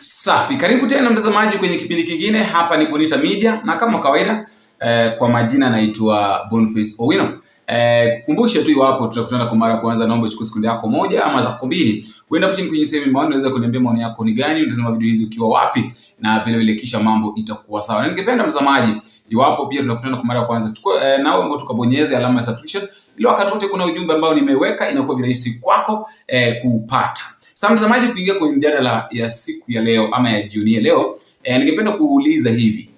Safi, karibu tena mtazamaji kwenye kipindi kingine. Hapa ni Bonita Media na kama kawaida kwa majina naitwa Boniface Owino. Kukumbusha tu iwapo tutakutana kwa mara ya kwanza, naomba uchukue sekunde yako moja ama zako mbili. Uenda hapo chini kwenye sehemu maoni, unaweza kuniambia maoni yako ni gani, unatazama video hizi ukiwa wapi, na vile vile kisha mambo itakuwa sawa. Na ningependa mtazamaji, iwapo pia tunakutana kwa mara ya kwanza, chukua nawe mbona tukabonyeze alama ya subscription ili wakati wote kuna ujumbe ambao nimeweka inakuwa virahisi kwako kupata. Sasa mtazamaji, kuingia kwenye mjadala ya siku ya leo ama ya jioni ya leo, ningependa kuuliza hivi.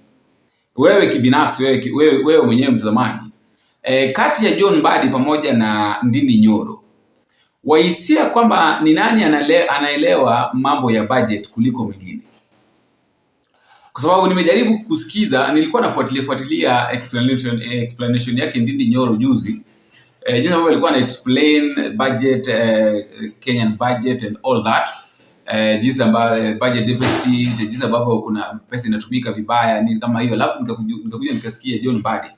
Wewe kibinafsi, wewe mwenyewe mtazamaji, kati ya John Mbadi pamoja na Ndindi Nyoro, wahisia kwamba ni nani anaelewa mambo ya budget kuliko mwingine? Kwa sababu nimejaribu kusikiza, nilikuwa nafuatilia explanation yake Ndindi Nyoro juzi. Jinsi ambavyo alikuwa ana explain budget, Kenyan budget and all that. Jinsi ambavyo budget deficit, jinsi ambavyo kuna pesa inatumika vibaya ni kama hiyo. Alafu nikakuja nikasikia John Mbadi.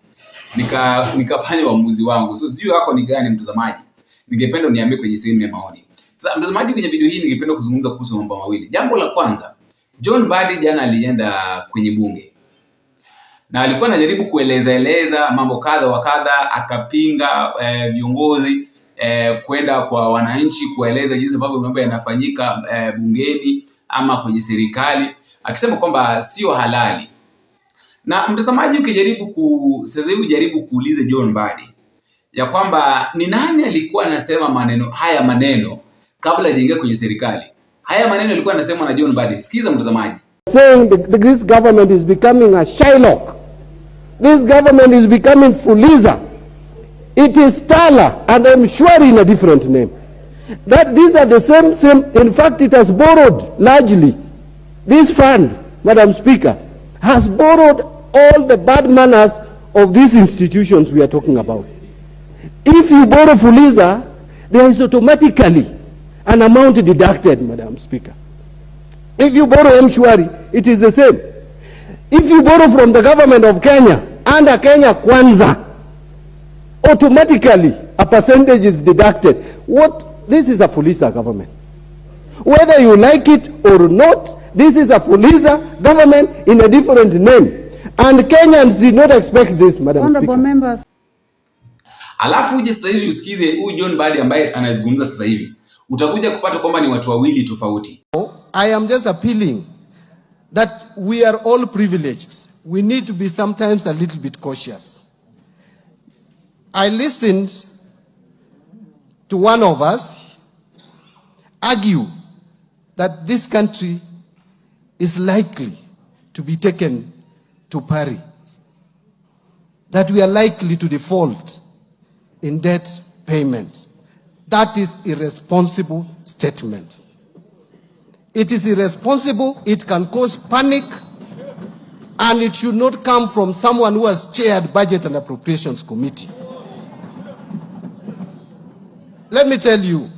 Nikafanya uamuzi wangu. So sijui wako ni gani mtazamaji. Ningependa uniambie kwenye sehemu ya maoni. Sasa mtazamaji, kwenye video hii ningependa kuzungumza kuhusu mambo mawili. Jambo la kwanza, John Mbadi jana alienda kwenye bunge. Na alikuwa anajaribu kueleza mambo kadha wa kadha, akapinga viongozi kwenda kwa wananchi kueleza jinsi ambavyo mambo yanafanyika bungeni ama kwenye serikali, akisema kwamba sio halali. Na mtazamaji, sasa hivi jaribu kuuliza John Mbadi ya kwamba ni nani alikuwa anasema haya maneno kabla hajaingia kwenye serikali. Haya maneno alikuwa anasema na John Mbadi. Sikiza mtazamaji. Saying that this government is becoming a Shylock. This government is becoming Fuliza. It is Tala, and I'm sure in a different name. That these are the same. In fact, it has borrowed largely. This fund, Madam Speaker, has borrowed all the bad manners of these institutions we are talking about. If you borrow Fuliza, there is automatically an amount deducted, Madam Speaker. If you borrow M-Shwari, it is the same. If you borrow from the government of Kenya, under Kenya Kwanza, automatically a percentage is deducted. This is a Fuliza government. Whether you like it or not, this is a Fuliza government in a different name. And Kenyans did not expect this, Madam Honorable Speaker. Members. Alafu uje sasa hivi usikize huyu John Mbadi ambaye anazungumza sasa hivi. Utakuja kupata kwamba ni watu wawili tofauti. I am just appealing that we are all privileged. We need to be sometimes a little bit cautious. I listened to one of us argue that this country is likely to be taken to pari, that we are likely to default in debt payment. That is irresponsible statement. It is irresponsible, it can cause panic, and it should not come from someone who has chaired Budget and Appropriations Committee. Let me tell you,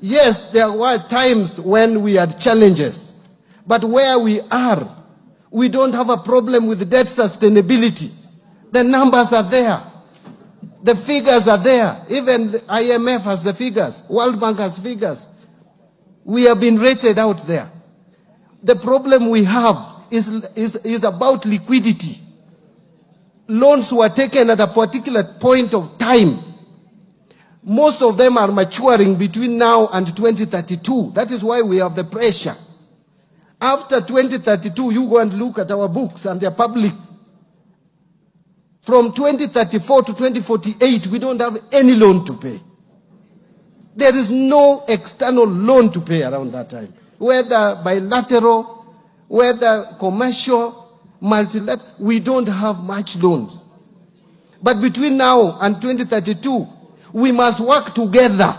yes, there were times when we had challenges, but where we are, we don't have a problem with debt sustainability. The numbers are there. The figures are there. Even the IMF has the figures. World Bank has figures. We have been rated out there. The problem we have is about liquidity. Loans were taken at a particular point of time. Most of them are maturing between now and 2032. That is why we have the pressure. After 2032, you go and look at our books and they're public. From 2034 to 2048, we don't have any loan to pay. There is no external loan to pay around that time. Whether bilateral, whether commercial, multilateral, we don't have much loans. But between now and 2032, we must work together.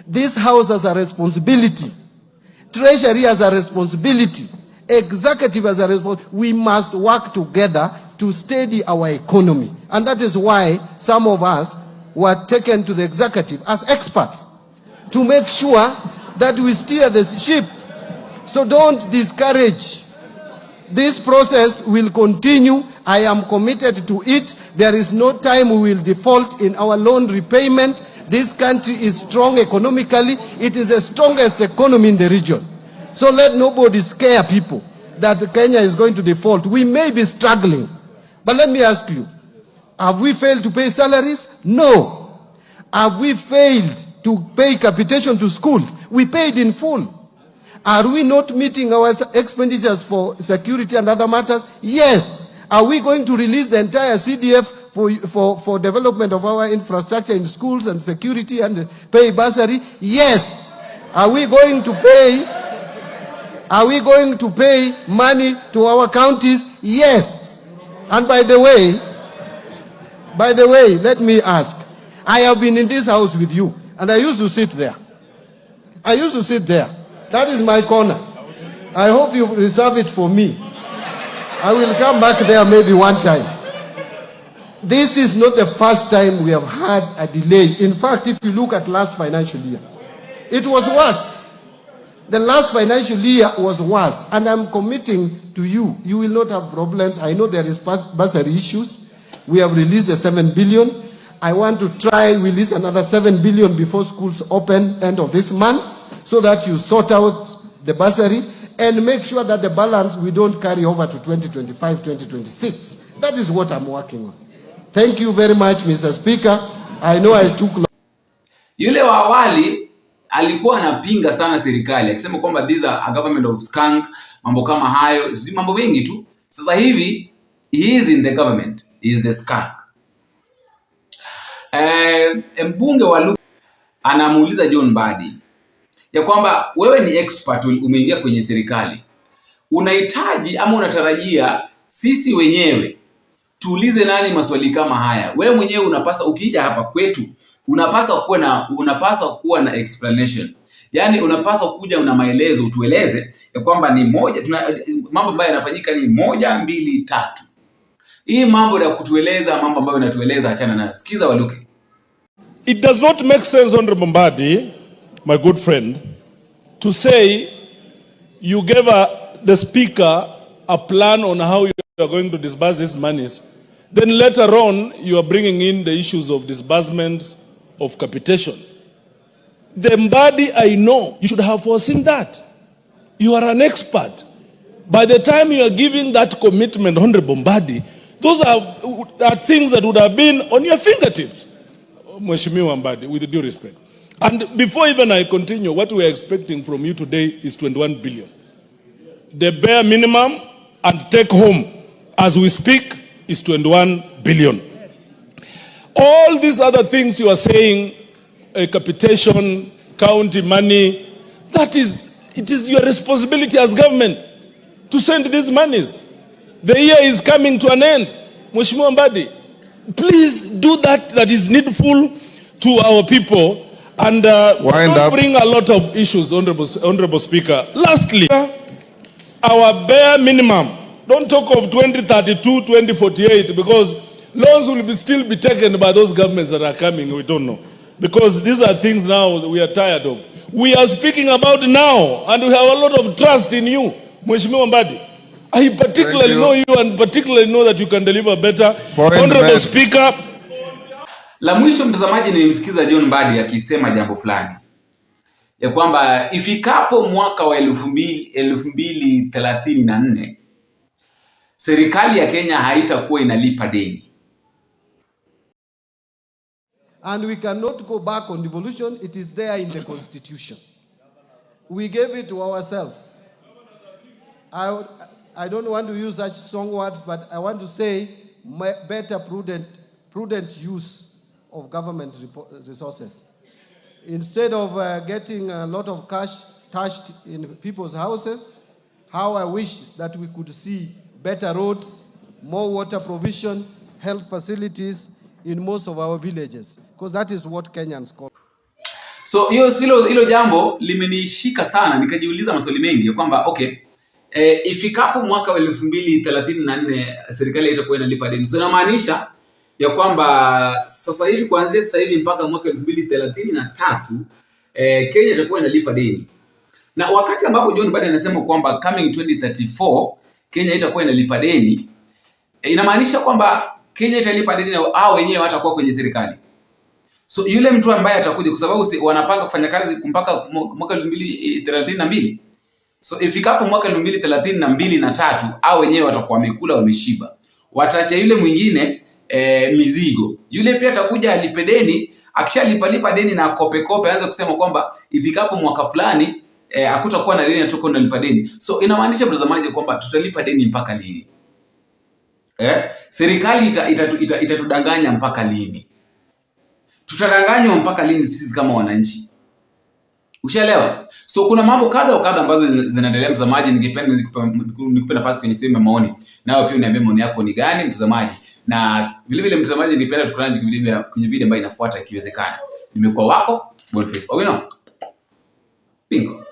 This House has a responsibility. Treasury has a responsibility. Executive has a responsibility. We must work together to steady our economy. And that is why some of us were taken to the executive as experts to make sure that we steer the ship. So don't discourage. This process will continue. I am committed to it. There is no time we will default in our loan repayment. This country is strong economically. It is the strongest economy in the region. So let nobody scare people that Kenya is going to default. We may be struggling. But let me ask you, have we failed to pay salaries? No. Have we failed to pay capitation to schools? We paid in full. Are we not meeting our expenditures for security and other matters? Yes. Are we going to release the entire CDF for development of our infrastructure in schools and security and pay bursary? Yes. Are we going to pay money to our counties? Yes. And by the way, let me ask. I have been in this house with you, and I used to sit there. That is my corner. I hope you reserve it for me. I will come back there maybe one time. This is not the first time we have had a delay. In fact, if you look at last financial year, it was worse. The last financial year was worse. And I'm committing to you, you will not have problems. I know there is bursary issues. We have released the 7 billion. I want to try release another 7 billion before schools open end of this month, so that you sort out the bursary and make sure that the balance we don't carry over to 2025, 2026. That is what I'm working on. Thank you very much, Mr. Speaker. I know I took long. Yule wa awali alikuwa anapinga sana serikali akisema kwamba these are a government of skunk, mambo kama hayo, mambo mengi tu. Sasa hivi he is in the government, he is the skunk. Mbunge wa Luka anamuuliza John Mbadi ya kwamba wewe ni expert, umeingia kwenye serikali, unahitaji ama unatarajia sisi wenyewe tuulize nani maswali kama haya? Wewe mwenyewe unapaswa, ukija hapa kwetu, unapaswa kuwa na explanation. Yani unapaswa kuja una maelezo, utueleze ya kwamba ni moja, mambo ambayo yanafanyika ni 1, 2, 3. Hii mambo ya kutueleza mambo ambayo unatueleza achana nayo. Sikiza Waluke. It does not make sense, Honorable Mbadi, my good friend, to say you gave the speaker a plan on how you are going to disburse these monies. Then later on, you are bringing in the issues of disbursements, of capitation. The Mbadi I know, you should have foreseen that. You are an expert. By the time you are giving that commitment, Honorable Mbadi, those are things that would have been on your fingertips, Mheshimiwa Mbadi, with due respect. And before even I continue, what we are expecting from you today is 21 billion. The bare minimum and take home, as we speak, is 21 billion. All these other things you are saying, capitation, county money, it is your responsibility as government to send these monies. The year is coming to an end. Mheshimiwa Mbadi, please do that is needful to our people, and don't bring a lot of issues, Honorable Speaker. Lastly, our bare minimum, don't talk of 2032, 2048, because loans will still be taken by those governments that are coming, we don't know. Because these are things now we are tired of. We are speaking about now, and we have a lot of trust in you, Mheshimiwa Mbadi. I particularly know you and particularly know that you can deliver better. Honorable Speaker. La mwisho mtazamaji, nilimsikiza John Mbadi akisema jambo fulani ya kwamba ifikapo mwaka wa 2034 serikali ya Kenya haitakuwa inalipa deni. And we cannot go back on devolution. It is there in the constitution. We gave it to ourselves. I don't want to use such strong words, but I want to say better prudent use of government resources. Instead of getting a lot of cash touched in people's houses, how I wish that we could see better roads, more water provision, health facilities in most of our villages, because that is what Kenyans call. So hilo jambo limenishika sana, nikajiuliza maswali mengi ya kwamba okay, ifikapo mwaka wa 2034 serikali itakuwa inalipa deni. So inamaanisha ya kwamba sasa hivi, kuanzia sasa hivi mpaka mwaka 2033 Kenya itakuwa inalipa deni. Na wakati ambapo John Mbadi anasema kwamba coming 2034 Kenya itakuwa inalipa deni, inamaanisha kwamba Kenya italipa deni na hao wenyewe watakuwa kwenye serikali. So yule mtu ambaye atakuja, kwa sababu wanapanga kufanya kazi mpaka mwaka 2032, So ifikapo mwaka 2032 na 3 au wenyewe watakuwa wamekula wameshiba. Wataacha yule mwingine mizigo. Yule pia atakuja alipe deni, akishalipa deni na kope aanze kusema kwamba ifikapo mwaka fulani hakutakuwa na deni atoka unalipa deni. So inamaanisha mtazamaji kwamba tutalipa deni mpaka lini? Serikali itatudanganya mpaka lini? Tutadanganywa mpaka lini sisi kama wananchi? Ushaelewa? So kuna mambo kadha wa kadha ambazo zinaendelea mtazamaji, ningependa nikupe nafasi kwenye sehemu ya maoni. Nawe pia uniambie maoni yako ni gani mtazamaji. Na vile vile mtazamaji, ningependa tukutane kwenye video ambayo inafuata ikiwezekana. Nimekuwa wako Boniface Owino. Bingo.